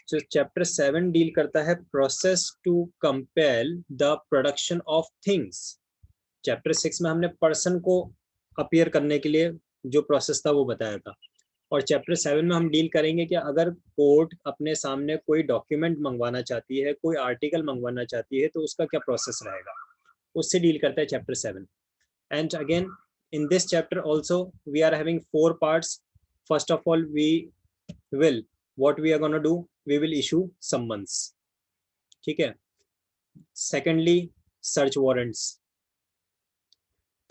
तो chapter 7 deal करता है process to compel the production of things. Chapter 6 में हमने पर्सन को अपीयर करने के लिए जो प्रोसेस था वो बताया था, और चैप्टर 7 में हम डील करेंगे कि अगर कोर्ट अपने सामने कोई डॉक्यूमेंट मंगवाना चाहती है, कोई आर्टिकल मंगवाना चाहती है, तो उसका क्या प्रोसेस रहेगा, उससे डील करता है chapter 7। And again in this chapter also we are having 4 parts. First of all, what we are going to do, we will issue summons, ठीक है। Secondly, search warrants.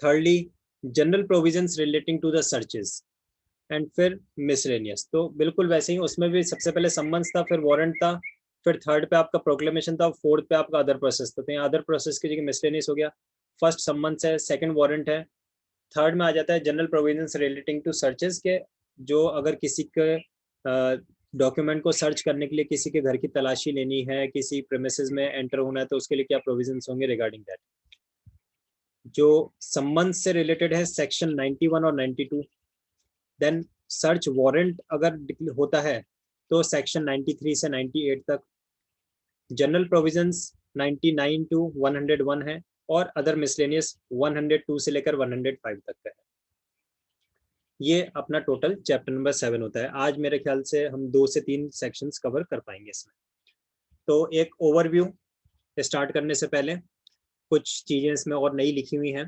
Thirdly, general provisions relating to the searches. And फिर miscellaneous. तो बिल्कुल वैसे ही उसमें भी सबसे पहले सम्मन्स था, फिर वारंट था, फिर थर्ड पे आपका प्रोक्लेमेशन था, फोर्थ पे आपका अदर प्रोसेस था। तो यहाँ अदर प्रोसेस की जगह मिसलेनियस हो गया। फर्स्ट सम्मन्स है, सेकंड वारंट है, थर्ड में आ जाता है general provisions relating to searches के, जो अगर किसी के डॉक्यूमेंट को सर्च करने के लिए किसी के घर की तलाशी लेनी है, किसी प्रेमिसेस में एंटर होना है, तो उसके लिए क्या प्रोविजंस होंगे रिगार्डिंग दैट। जो सम्मन्स से रिलेटेड है सेक्शन 91 और 92। देन सर्च वारंट अगर होता है तो सेक्शन 93 से 98 तक। जनरल प्रोविजंस 99 टू 101 है, और अदर मिसलेनियस 102 से लेकर 105 तक का है। ये अपना टोटल चैप्टर नंबर 7 होता है। आज मेरे ख्याल से हम 2 से 3 सेक्शंस कवर कर पाएंगे इसमें। तो एक ओवरव्यू स्टार्ट करने से पहले कुछ चीजें इसमें और नई लिखी हुई हैं।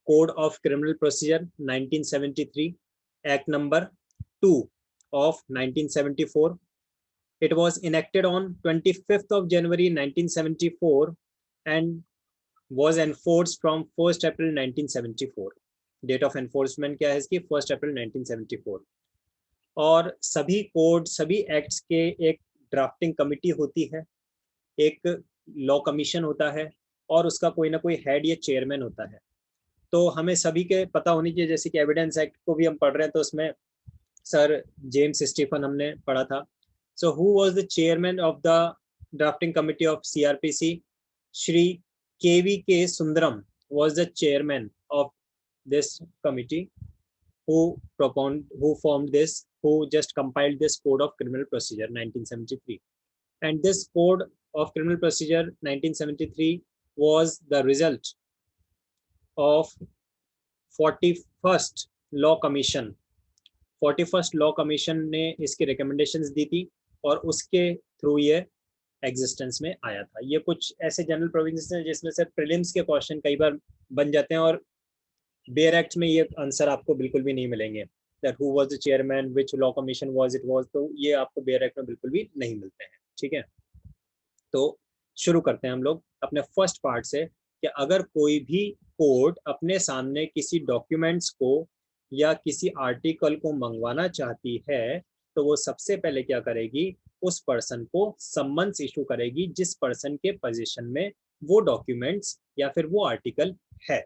Code of criminal procedure 1973, act number 2 of 1974. It was enacted on 25th of January 1974 and was enforced from 1st April 1974. Date of enforcement क्या है इसकी, 1 अप्रैल 1974। और सभी कोड, सभी एक्ट्स के एक ड्राफ्टिंग कमिटी होती है, एक लॉ कमीशन होता है, और उसका कोई ना कोई हेड या चेयरमैन होता है। तो हमें सभी के पता होनी चाहिए, जैसे कि एविडेंस एक्ट को भी हम पढ़ रहे हैं, तो उसमें सर जेम्स स्टीफन हमने पढ़ा था। So who was the chairman of the drafting committee of CrPC? Shri के Sundaram was the chairman of this committee who formed this, who just compiled this code of criminal procedure 1973. And this code of criminal procedure 1973 was the result of 41st law commission। 41st law commission ने इसकी recommendations दी थी, और उसके through ये existence में आया था। ये कुछ ऐसे जनरल प्रोविजंस हैं जिसमें से प्रीलिम्स के क्वेश्चन कई बार बन जाते हैं, और बेयर एक्ट में ये आंसर आपको बिल्कुल भी नहीं मिलेंगे, that who was the chairman, which law commission was it was, तो ये आपको बेयर एक्ट में बिल्कुल भी नहीं मिलते हैं, ठीक है। तो शुरू करते हैं हम लोग अपने फर्स्ट पार्ट से, कि अगर कोई भी कोर्ट अपने सामने किसी डॉक्यूमेंट्स को या किसी आर्टिकल को मंगवाना चाहती है, तो वो सबसे पहले क्या करेगी, उस पर्सन को सम्मन्स इशू करेगी जिस पर्सन के पोजीशन में वो डॉक्यूमेंट्स या फिर वो आर्टिकल है,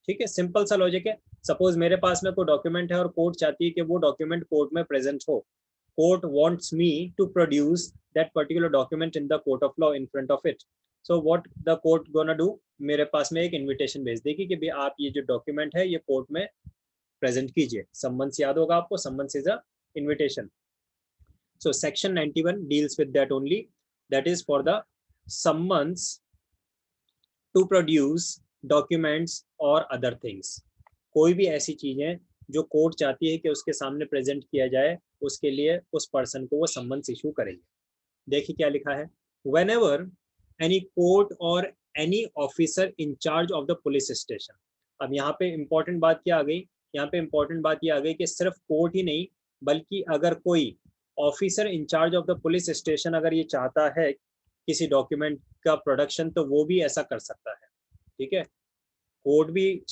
ठीक है। सिंपल सा लॉजिक है। सपोज मेरे पास में कोई डॉक्यूमेंट है और कोर्ट चाहती है कि वो डॉक्यूमेंट कोर्ट में प्रेजेंट हो। Court wants me to produce that particular document in the court of law in front of it. So what the court gonna do, मेरे पास में एक इन्विटेशन भेज देगी कि भाई आप ये जो डॉक्यूमेंट है ये कोर्ट में प्रेजेंट कीजिए। सम्मन्स याद होगा आपको, summons is a invitation. So section 91 deals with that only, that is for the summons to produce documents or other things। कोई भी ऐसी चीजें जो कोर्ट चाहती है कि उसके सामने प्रेजेंट किया जाए, उसके लिए उस पर्सन को वो सम्मन्स इशू करेंगे। देखिए क्या लिखा है, whenever any court or any officer in charge of the police station। अब यहाँ पे इम्पोर्टेंट बात क्या आ गई, यहाँ पे इम्पोर्टेंट बात ये आ गई कि सिर्फ कोर्ट ही नहीं, बल्कि अगर कोई officer in charge of the police station अगर ये चाहता है किसी डॉक्यूमेंट का प्रोडक्शन, तो वो भी ऐसा कर सकता है, ठीक है। कोर्ट भी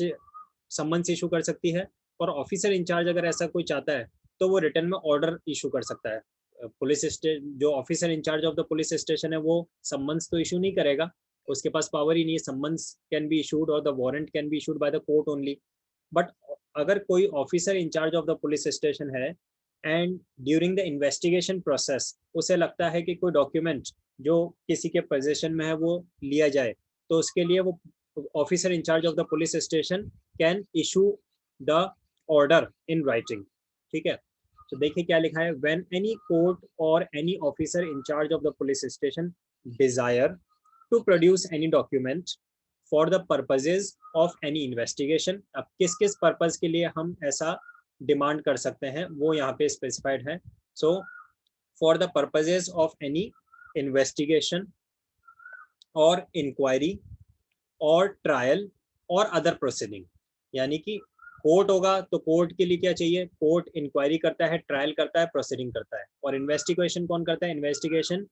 सम्मन्स इशू कर सकती है, और ऑफिसर इंचार्ज अगर ऐसा कोई चाहता है तो वो रिटर्न में ऑर्डर इशू कर सकता है। पुलिस स्टेशन, जो officer in charge of the police station है, वो सम्मन्स तो इशू नहीं करेगा, उसके पास पावर ही नहीं है। सम्मन्स कैन बी इशूड और the warrant can be issued by the court only. But अगर कोई officer in charge of the police station है and during the investigation process उसे लगता है कि कोई डॉक्यूमेंट जो किसी के पोजीशन में है वो लिया जाए, तो उसके लिए वो officer in charge of the police station can issue the order in writing, ठीक है। तो देखिए क्या लिखा है, व्हेन एनी कोर्ट और any officer in charge of the police station desire to produce any document for the purposes of any investigation. अब किस किस पर्पज के लिए हम ऐसा डिमांड कर सकते हैं वो यहाँ पे स्पेसिफाइड है। So for the purposes of any investigation और इंक्वायरी और ट्रायल और अदर प्रोसीडिंग, यानी कि कोर्ट होगा तो कोर्ट के लिए क्या चाहिए, कोर्ट इंक्वायरी करता है, ट्रायल करता है, प्रोसीडिंग करता है। और इन्वेस्टिगेशन कौन करता है, investigation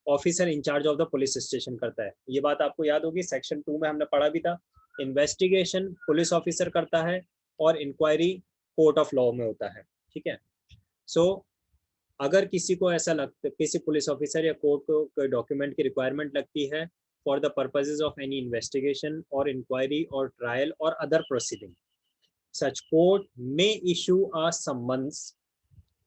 officer in charge of the police station करता है। ये बात आपको याद होगी, सेक्शन 2 में हमने पढ़ा भी था। इन्वेस्टिगेशन पुलिस ऑफिसर करता है और इंक्वायरी कोर्ट ऑफ लॉ में होता है। ठीक है। सो अगर किसी को ऐसा लगता, किसी पुलिस ऑफिसर या कोर्ट को डॉक्यूमेंट की रिक्वायरमेंट लगती है for the purposes of any investigation or inquiry or trial or other proceeding, such court may issue a summons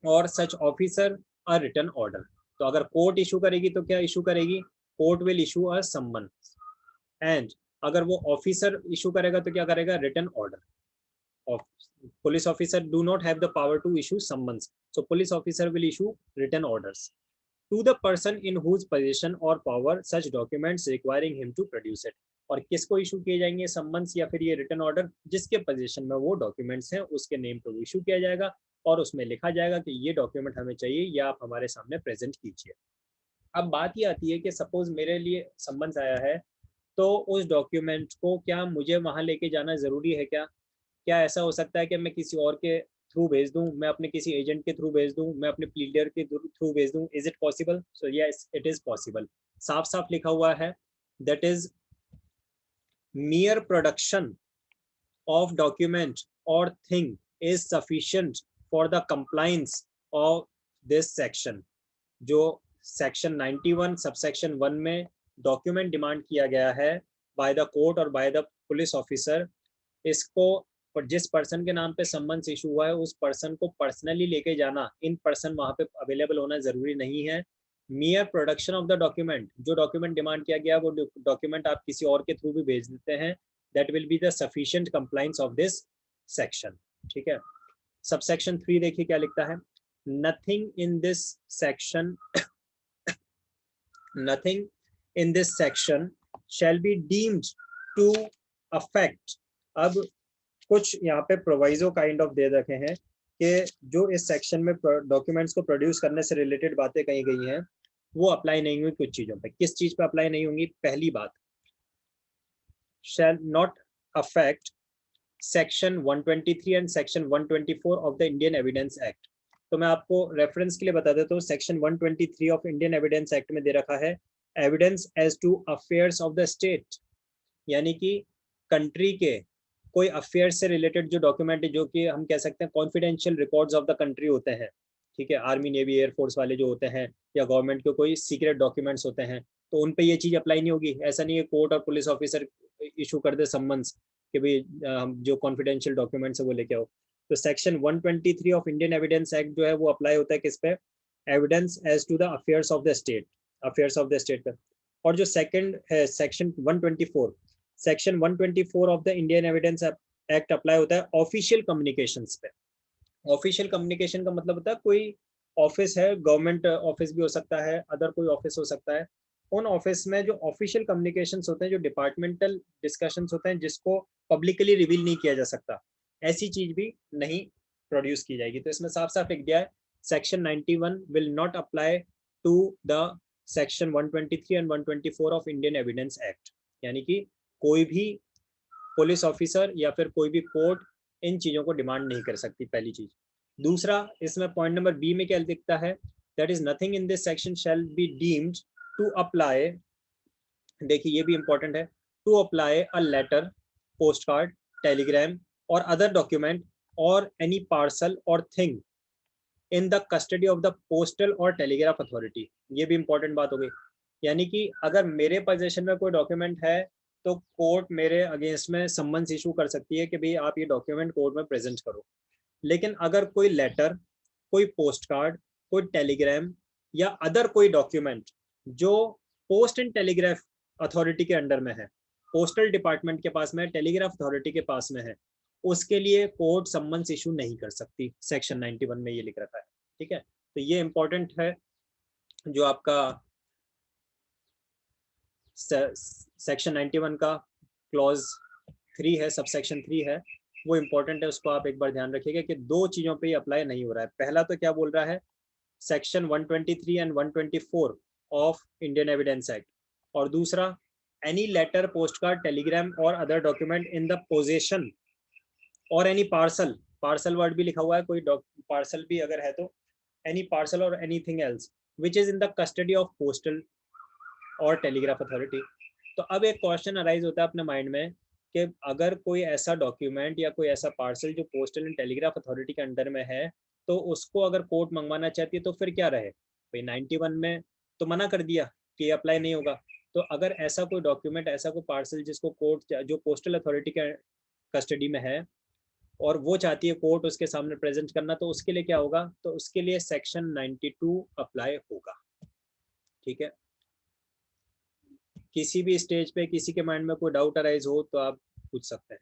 or such officer a written order। तो अगर कोर्ट इशू करेगी तो क्या इशू करेगी, कोर्ट विल इशू अ सम्मन। And अगर वो officer issue करेगा तो क्या करेगा, written order. Police officer do not have the power to issue summons, so police officer will issue written orders to the person in whose possession or power such documents requiring him to produce it। और किसको issue किए जाएंगे summons या फिर ये written order, जिसके position में वो डॉक्यूमेंट्स हैं उसके नेम पर इशू किया जाएगा और उसमें लिखा जाएगा कि ये डॉक्यूमेंट हमें चाहिए या आप हमारे सामने प्रेजेंट कीजिए। अब बात ये आती है कि सपोज मेरे लिए सम्मन्स आया है तो उस डॉक्यूमेंट को क्या मुझे वहां लेके जाना जरूरी है, क्या क्या ऐसा हो सकता है कि मैं किसी और के थ्रू भेज दूं, मैं अपने किसी एजेंट के थ्रू भेज दूं, मैं अपने प्लीडर के थ्रू भेज दूं, is it possible? So yes it is possible. साफ साफ लिखा हुआ है, that is mere production of document or thing is sufficient for the compliance of this section। जो सेक्शन 91 सबसेक्शन 1 में डॉक्यूमेंट डिमांड किया गया है बाय द कोर्ट और बाय द पुलिस ऑफिसर, इसको और जिस पर्सन के नाम पे सम्मन्स इशू हुआ है उस पर्सन को पर्सनली लेके जाना, इन पर्सन वहां पे अवेलेबल होना जरूरी नहीं है। मियर प्रोडक्शन ऑफ द डॉक्यूमेंट, जो डॉक्यूमेंट डिमांड किया गया वो डॉक्यूमेंट आप किसी और के थ्रू भी भेज देते हैं, that will be the sufficient compliance of this section. ठीक है। सबसेक्शन 3 देखिए क्या लिखता है, nothing in this section nothing in this section shall be deemed to affect। अब कुछ यहाँ पे प्रोवाइजो काइंड ऑफ दे रखे हैं कि जो इस सेक्शन में डॉक्यूमेंट्स को प्रोड्यूस करने से रिलेटेड बातें कही गई हैं वो अप्लाई नहीं हुई कुछ चीजों पे। किस चीज पे अप्लाई नहीं होंगी, पहली बात, shall not affect section 123 and section 124 of the Indian evidence act. तो मैं आपको रेफरेंस के लिए बता देता हूँ, section 123 of Indian evidence act में दे रखा है evidence as to affairs of the state, यानी कि कंट्री के कोई अफेयर से रिलेटेड जो डॉक्यूमेंट है, जो कि हम कह सकते हैं confidential records of the country होते हैं। ठीक है, आर्मी नेवी एयरफोर्स वाले जो होते हैं या गवर्नमेंट के कोई सीक्रेट डॉक्यूमेंट्स होते हैं, तो उन पे ये चीज अप्लाई नहीं होगी। ऐसा नहीं है कोर्ट और पुलिस ऑफिसर इशू कर दे सम्मन्स कि भाई जो कॉन्फिडेंशियल डॉक्यूमेंट्स है वो लेके आओ। तो section 123 of Indian evidence act जो है वो अप्लाई होता है किस पे, evidence as to the affairs of the state, affairs of the state पे। और जो सेकंड है section 124, section 124 of the Indian evidence act apply होता है ऑफिशियल कम्युनिकेशंस पे। ऑफिशियल कम्युनिकेशन का मतलब होता है कोई ऑफिस है, गवर्नमेंट ऑफिस भी हो सकता है, अदर कोई ऑफिस हो सकता है, उन ऑफिस में जो ऑफिशियल कम्युनिकेशंस होते हैं, जो डिपार्टमेंटल डिस्कशंस होते हैं जिसको पब्लिकली रिवील नहीं किया जा सकता, ऐसी चीज भी नहीं प्रोड्यूस की जाएगी। तो इसमें साफ साफ लिख दिया है section 91 will not apply to the section 123 and 124 of Indian evidence act, यानी कि कोई भी पुलिस ऑफिसर या फिर कोई भी कोर्ट इन चीजों को डिमांड नहीं कर सकती, पहली चीज। दूसरा, इसमें पॉइंट नंबर बी में क्या दिखता है, that is nothing in this section shall be deemed to apply, देखिए ये भी इंपॉर्टेंट है, to apply a letter, post card, telegram और अदर डॉक्यूमेंट और एनी पार्सल और thing in the custody of the postal और टेलीग्राफ अथॉरिटी। ये भी इंपॉर्टेंट बात हो गई, यानी कि अगर मेरे पोजीशन में कोई डॉक्यूमेंट है तो कोर्ट मेरे अगेंस्ट में सम्मन्स इशू कर सकती है कि भाई आप ये डॉक्यूमेंट कोर्ट में प्रेजेंट करो। लेकिन अगर कोई लेटर, कोई पोस्ट कार्ड, कोई टेलीग्राम या अदर कोई डॉक्यूमेंट जो पोस्ट एंड टेलीग्राफ अथॉरिटी के अंडर में है, पोस्टल डिपार्टमेंट के पास में, टेलीग्राफ अथॉरिटी के पास में है, उसके लिए कोर्ट सम्मन्स इशू नहीं कर सकती, सेक्शन 91 में ये लिख रखा है। ठीक है, तो ये इंपॉर्टेंट है, जो आपका सेक्शन 91 का क्लॉज 3 है, सब सेक्शन 3 है, वो इंपॉर्टेंट है, उसको आप एक बार ध्यान रखिएगा कि दो चीज़ों पे अप्लाई नहीं हो रहा है। पहला तो क्या बोल रहा है, section 123 and 124 of Indian evidence act, और दूसरा any letter, post card, telegram और other document in the possession और एनी पार्सल, पार्सल वर्ड भी लिखा हुआ है, कोई पार्सल भी अगर है तो एनी पार्सल और anything else which is in the custody of postal और टेलीग्राफ अथॉरिटी। तो अब एक क्वेश्चन अराइज होता है अपने माइंड में कि अगर कोई ऐसा डॉक्यूमेंट या कोई ऐसा पार्सल जो पोस्टल एंड टेलीग्राफ अथॉरिटी के अंडर में है, तो उसको अगर कोर्ट मंगवाना चाहती है तो फिर क्या रहे भाई, 91 में तो मना कर दिया कि अप्लाई नहीं होगा। तो अगर ऐसा कोई डॉक्यूमेंट, ऐसा कोई पार्सल जिसको कोर्ट, जो पोस्टल अथॉरिटी के कस्टडी में है और वो चाहती है कोर्ट उसके सामने प्रेजेंट करना, तो उसके लिए क्या होगा, तो उसके लिए सेक्शन 92 अप्लाई होगा। ठीक है, किसी भी स्टेज पे किसी के माइंड में कोई डाउट अराइज हो तो आप पूछ सकते हैं।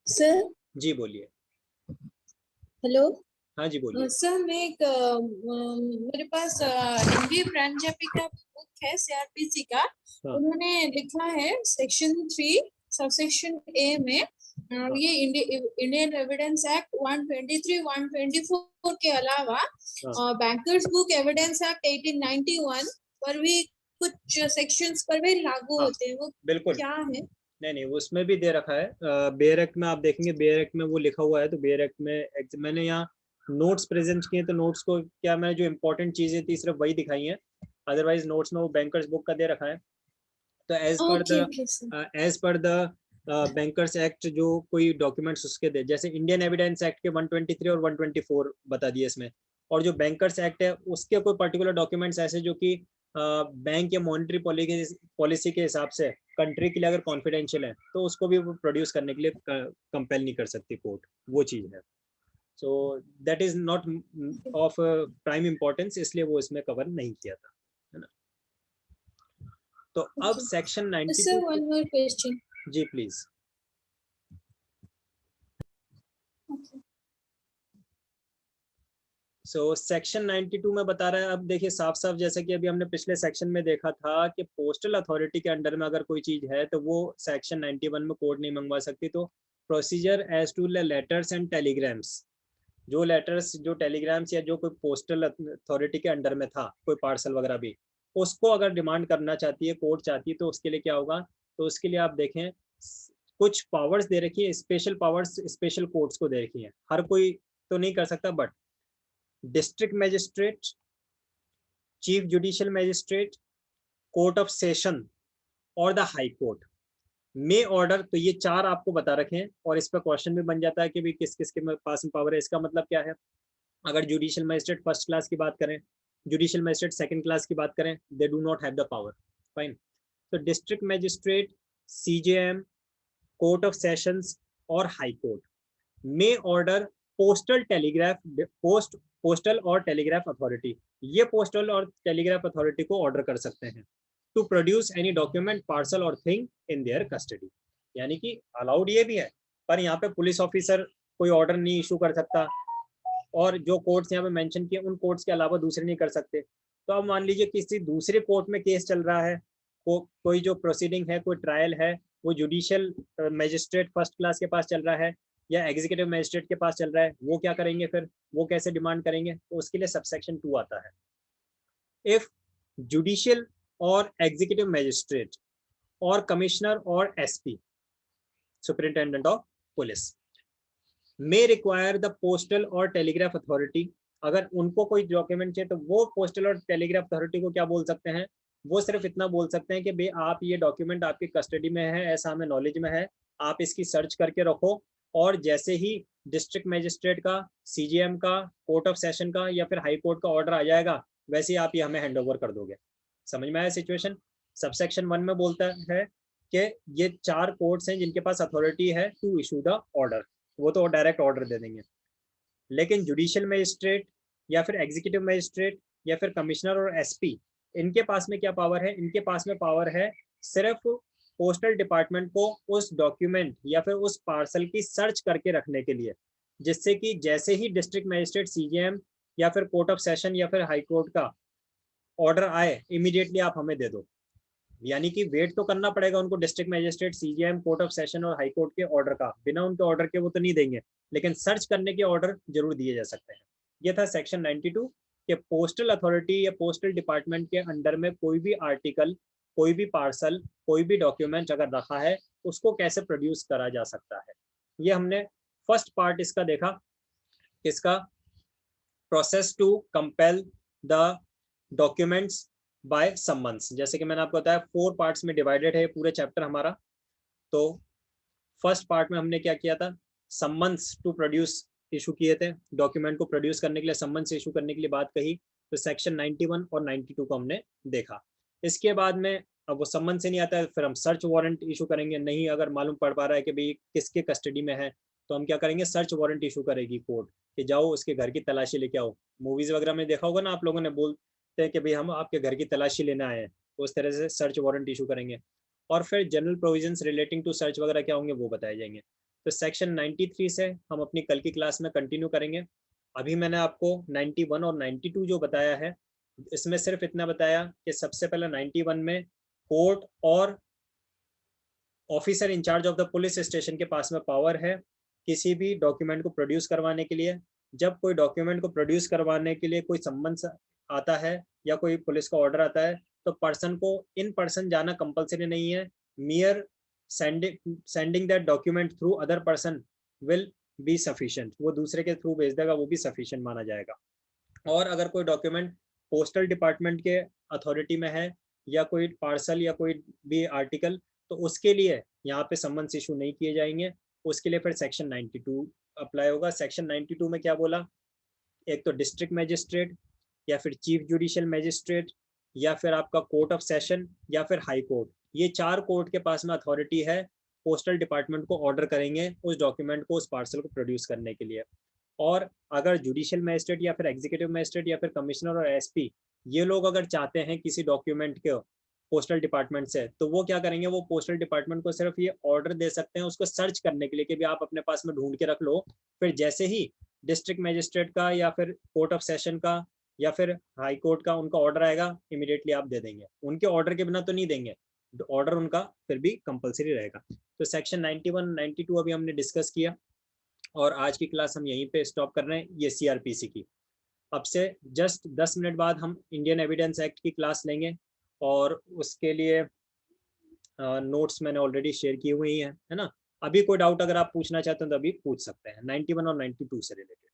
सर जी बोलिए। हेलो। हाँ जी बोलिए। सर मैं एक मेरे पास हिंदी प्रांजपी का बुक है सीआरपीसी का। हाँ। उन्होंने लिखा है सेक्शन 3 सबसेक्शन ए में ये इंडियन एविडेंस एक्ट 123 124 के अलावा बैंकर्स बुक एविडेंस एक्ट 1891 पर भी कुछ सेक्शंस पर भी लागू होते हैं, वो बिल्कुल क्या है? नहीं, उसमें भी दे रखा है। बेयर एक्ट में आप देखेंगे, बेयर एक्ट में वो लिखा हुआ है, तो बेयर एक्ट में मैंने यहाँ नोट्स प्रेजेंट किए, तो नोट्स को क्या, मैंने जो इंपॉर्टेंट चीजें थी सिर्फ वही दिखाई हैं, अदरवाइज नोट्स में वो बैंकर्स बुक का दे रखा है। तो as per the bankers act जो कोई डॉक्यूमेंट्स उसके दे, जैसे इंडियन एविडेंस एक्ट के 123 और 124 बता दिए इसमें, और जो बैंकर्स एक्ट है उसके कोई पर्टिकुलर डॉक्यूमेंट्स ऐसे जो कि बैंक या मॉनेटरी पॉलिसी के हिसाब से कंट्री के लिए अगर कॉन्फिडेंशियल है तो उसको भी प्रोड्यूस करने के लिए कंपेल नहीं कर सकती कोर्ट, वो चीज़ है। So that is not of prime importance, इसलिए वो इसमें कवर नहीं किया था, है ना। तो अब section 92। Sir one more question. जी प्लीज। सो सेक्शन 92 में बता रहा है, अब देखिए साफ साफ, जैसे कि अभी हमने पिछले सेक्शन में देखा था कि पोस्टल अथॉरिटी के अंडर में अगर कोई चीज है तो वो सेक्शन 91 में कोर्ट नहीं मंगवा सकती। तो procedure as to letters and telegrams, जो लेटर्स, जो टेलीग्राम्स या जो कोई पोस्टल अथॉरिटी के अंडर में था, कोई पार्सल वगैरह भी, उसको अगर डिमांड करना चाहती है, कोर्ट चाहती है, तो उसके लिए क्या होगा, तो उसके लिए आप देखें कुछ पावर्स दे रखी है, स्पेशल पावर्स स्पेशल कोर्ट्स को दे रखी है। हर कोई तो नहीं कर सकता, but district magistrate, chief judicial magistrate, court of session और द हाई कोर्ट में ऑर्डर, तो ये चार आपको बता रखे हैं, और इस पर क्वेश्चन भी बन जाता है कि भी किस किस के पास में पावर है। इसका मतलब क्या है, अगर जुडिशियल मैजिस्ट्रेट फर्स्ट क्लास की बात करें, जुडिशियल मैजिस्ट्रेट सेकंड क्लास की बात करें, they do not have the power, fine. तो district magistrate, CJM, court of sessions और हाई कोर्ट में ऑर्डर पोस्टल टेलीग्राफ पोस्टल और टेलीग्राफ अथॉरिटी, ये पोस्टल और टेलीग्राफ अथॉरिटी को ऑर्डर कर सकते हैं to produce any document, parcel और थिंग इन देयर कस्टडी। यानी कि अलाउड ये भी है, पर यहाँ पे पुलिस ऑफिसर कोई ऑर्डर नहीं इशू कर सकता, और जो कोर्ट्स यहाँ पे मेंशन किए उन कोर्ट्स के अलावा दूसरे नहीं कर सकते। तो अब मान लीजिए किसी दूसरे कोर्ट में केस चल रहा है, कोई जो प्रोसीडिंग है, कोई ट्रायल है, वो जुडिशियल मैजिस्ट्रेट फर्स्ट क्लास के पास चल रहा है या एग्जीक्यूटिव मैजिस्ट्रेट के पास चल रहा है, वो क्या करेंगे फिर, वो कैसे डिमांड करेंगे, तो उसके लिए सबसेक्शन 2 आता है। इफ जुडिशियल और एग्जीक्यूटिव मैजिस्ट्रेट और कमिश्नर और SP, superintendent of police, may require the postal और टेलीग्राफ अथॉरिटी, अगर उनको कोई डॉक्यूमेंट चाहिए तो वो पोस्टल और टेलीग्राफ अथॉरिटी को क्या बोल सकते हैं, वो सिर्फ इतना बोल सकते हैं कि भाई आप ये डॉक्यूमेंट आपकी कस्टडी में है, ऐसा हमें नॉलेज में है, आप इसकी सर्च करके रखो, और जैसे ही डिस्ट्रिक्ट मैजिस्ट्रेट का, सीजीएम का, कोर्ट ऑफ सेशन का या फिर हाई कोर्ट का ऑर्डर आ जाएगा, वैसे ही आप ये हमें हैंड ओवर कर दोगे। समझ में आया सिचुएशन। सबसेक्शन 1 में बोलता है कि ये 4 कोर्ट्स हैं जिनके पास अथॉरिटी है टू इशू द ऑर्डर, वो तो डायरेक्ट ऑर्डर दे देंगे। लेकिन जुडिशियल मैजिस्ट्रेट या फिर एग्जीक्यूटिव मैजिस्ट्रेट या फिर कमिश्नर और एसपी, इनके पास में क्या पावर है, इनके पास में पावर है सिर्फ पोस्टल डिपार्टमेंट को उस डॉक्यूमेंट या फिर उस पार्सल की सर्च करके रखने के लिए, जिससे कि जैसे ही डिस्ट्रिक्ट मजिस्ट्रेट, सीजीएम या फिर कोर्ट ऑफ सेशन या फिर हाई कोर्ट का ऑर्डर आए, इमीडिएटली आप हमें दे दो। यानी कि वेट तो करना पड़ेगा उनको district magistrate, CGM, court of session और हाई कोर्ट के ऑर्डर का, बिना उनके ऑर्डर के वो तो नहीं देंगे, लेकिन सर्च करने के ऑर्डर जरूर दिए जा सकते हैं। ये था सेक्शन 92 कि पोस्टल अथॉरिटी या पोस्टल डिपार्टमेंट के अंडर में कोई भी आर्टिकल, कोई भी पार्सल, कोई भी डॉक्यूमेंट अगर रखा है उसको कैसे प्रोड्यूस करा जा सकता है। ये हमने फर्स्ट पार्ट इसका देखा, इसका process to compel the documents by summons. जैसे कि मैंने आपको बताया 4 पार्ट्स में डिवाइडेड है पूरे चैप्टर हमारा। तो फर्स्ट पार्ट में हमने क्या किया था, समन्स टू प्रोड्यूस इशू किए थे, डॉक्यूमेंट को प्रोड्यूस करने के लिए, समन्स इशू करने के लिए बात कही। तो सेक्शन 91 और 92 को हमने देखा। इसके बाद में अब वो समन से नहीं आता है, फिर हम सर्च वारंट इशू करेंगे। नहीं अगर मालूम पड़ पा रहा है कि भाई किसके कस्टडी में है, तो हम क्या करेंगे, सर्च वारंट इशू करेगी कोर्ट कि जाओ उसके घर की तलाशी लेके आओ। मूवीज वगैरह में देखा होगा ना आप लोगों ने, बोलते हैं कि भाई हम आपके घर की तलाशी लेने आए हैं, तो उस तरह से सर्च वारंट इशू करेंगे। और फिर general provisions relating to search वगैरह क्या होंगे वो बताए जाएंगे। तो सेक्शन 93 से हम अपनी कल की क्लास में कंटिन्यू करेंगे। अभी मैंने आपको 91 और 92 जो बताया है, इसमें सिर्फ इतना बताया कि सबसे पहले 91 में कोर्ट और officer in charge of the police station के पास में पावर है किसी भी डॉक्यूमेंट को प्रोड्यूस करवाने के लिए। जब कोई डॉक्यूमेंट को प्रोड्यूस करवाने के लिए कोई सम्मन आता है या कोई पुलिस का ऑर्डर आता है, तो पर्सन को इन पर्सन जाना कंपलसरी नहीं है। मियर sending that document through other person will be sufficient. वो दूसरे के थ्रू भेज देगा, वो भी सफिशिएंट माना जाएगा। और अगर कोई डॉक्यूमेंट पोस्टल डिपार्टमेंट के अथॉरिटी में है या कोई पार्सल या कोई भी आर्टिकल, तो उसके लिए यहाँ पे समन्स इशू नहीं किए जाएंगे। उसके लिए फिर सेक्शन 92 अप्लाई होगा। सेक्शन 92 में क्या बोला, एक तो डिस्ट्रिक्ट मजिस्ट्रेट या फिर चीफ जुडिशियल मजिस्ट्रेट या फिर आपका कोर्ट ऑफ सेशन या फिर हाई कोर्ट, ये 4 कोर्ट के पास में अथॉरिटी है, पोस्टल डिपार्टमेंट को ऑर्डर करेंगे उस डॉक्यूमेंट को, उस पार्सल को प्रोड्यूस करने के लिए। और अगर जुडिशियल मजिस्ट्रेट या फिर एग्जीक्यूटिव मजिस्ट्रेट या फिर कमिश्नर और एसपी, ये लोग अगर चाहते हैं किसी डॉक्यूमेंट के पोस्टल डिपार्टमेंट से, तो वो क्या करेंगे, वो पोस्टल डिपार्टमेंट को सिर्फ ये ऑर्डर दे सकते हैं उसको सर्च करने के लिए कि भी आप अपने पास में ढूंढ के रख लो। फिर जैसे ही डिस्ट्रिक्ट मजिस्ट्रेट का या फिर कोर्ट ऑफ सेशन का या फिर हाई कोर्ट का उनका ऑर्डर आएगा, इमीडिएटली आप दे देंगे। उनके ऑर्डर के बिना तो नहीं देंगे, ऑर्डर उनका फिर भी कंपलसरी रहेगा। तो सेक्शन 91 92 अभी हमने डिस्कस किया और आज की क्लास हम यहीं पे स्टॉप कर रहे हैं, ये सीआरपीसी की। अब से जस्ट 10 मिनट बाद हम इंडियन एविडेंस एक्ट की क्लास लेंगे और उसके लिए नोट्स मैंने ऑलरेडी शेयर की हुई हैं, है ना। अभी कोई डाउट अगर आप पूछना चाहते हैं तो अभी पूछ सकते हैं 91 और 92 से रिलेटेड।